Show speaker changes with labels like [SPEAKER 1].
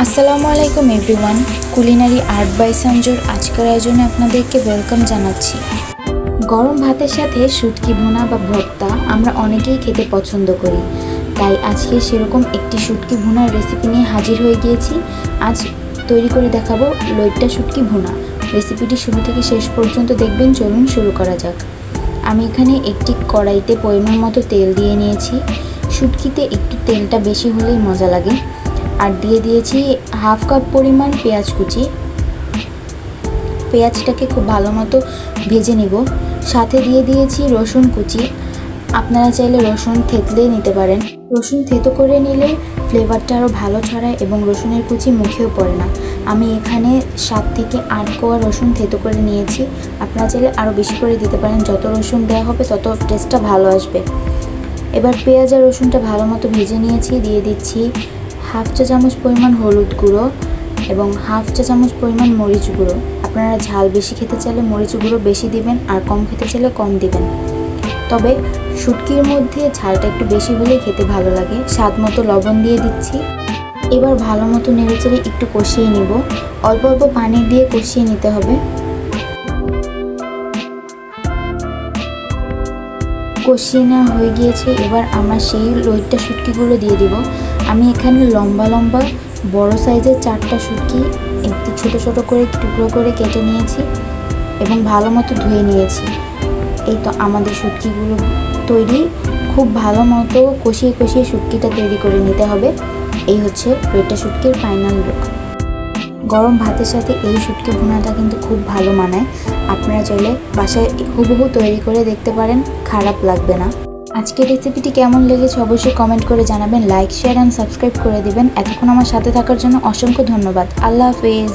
[SPEAKER 1] আসসালামু আলাইকুম everyone. Culinary art by সঞ্জুর আজকের আয়োজনে আপনাদেরকে ওয়েলকাম জানাচ্ছি। গরম ভাতের সাথে শুটকি ভুনা বা ভর্তা আমরা অনেকেই খেতে পছন্দ করি, তাই আজকে সেরকম একটি শুটকি ভুনার রেসিপি নিয়ে হাজির হয়ে গিয়েছি। আজ তৈরি করে দেখাবো লইট্টা শুটকি ভুনা। রেসিপিটি শুরু থেকে শেষ পর্যন্ত দেখবেন। চলুন শুরু করা যাক। আমি এখানে একটি কড়াইতে পরিমাণ মতো তেল দিয়ে নিয়েছি। শুটকিতে একটু তেলটা বেশি হলেই মজা লাগে। আর দিয়ে দিয়েছি হাফ কাপ পরিমাণ পেঁয়াজ কুচি। পেঁয়াজটাকে খুব ভালো মতো ভেজে নিব। সাথে দিয়ে দিয়েছি রসুন কুচি। আপনারা চাইলে রসুন থেতলে নিতে পারেন। রসুন থেতো করে নিলে ফ্লেভারটা আরও ভালো ছড়ায় এবং রসুনের কুচি মুখেও পড়ে না। আমি এখানে 7 থেকে 8 কোয়া রসুন থেতো করে নিয়েছি। আপনারা চাইলে আরও বেশি করে দিতে পারেন। যত রসুন দেওয়া হবে তত টেস্টটা ভালো আসবে। এবার পেঁয়াজ আর রসুনটা ভালো মতো ভেজে নিয়েছি। দিয়ে দিচ্ছি হাফ চা চামচ পরিমাণ হলুদ গুঁড়ো এবং হাফ চা চামচ পরিমাণ মরিচ গুঁড়ো। আপনারা ঝাল বেশি খেতে চাইলে মরিচ গুঁড়ো বেশি দিবেন, আর কম খেতে চাইলে কম দিবেন। তবে শুটকির মধ্যে ঝালটা একটু বেশি হলেই খেতে ভালো লাগে। স্বাদ মতো লবণ দিয়ে দিচ্ছি। এবার ভালো মতো নেড়েচেড়ে একটু কষিয়ে নিব। অল্প অল্প পানি দিয়ে কষিয়ে নিতে হবে। কষিয়ে নেওয়া হয়ে গিয়েছে। এবার আমরা সেই লইট্টা শুটকিগুলো দিয়ে দিব। আমি এখানে লম্বা লম্বা বড় সাইজের 4টা শুটকি একটু ছোটো ছোটো করে টুকরো করে কেটে নিয়েছি এবং ভালো মতো ধুয়ে নিয়েছি। এই তো আমাদের শুটকিগুলো তৈরি। খুব ভালো মতো কষিয়ে কষিয়ে শুটকিটা তৈরি করে নিতে হবে। এই হচ্ছে লইট্টা শুটকির ফাইনাল লুক। গরম ভাতের সাথে এই শুটকি ভুনাটা কিন্তু খুব ভালো মানায়। আপনারা চাইলে বাসায় হুবহু তৈরি করে দেখতে পারেন, খারাপ লাগবে না। আজকের রেসিপিটি কেমন লেগেছে অবশ্যই কমেন্ট করে জানাবেন। লাইক, শেয়ার অ্যান্ড সাবস্ক্রাইব করে দিবেন। এতক্ষণ আমার সাথে থাকার জন্য অসংখ্য ধন্যবাদ। আল্লাহ হাফেজ।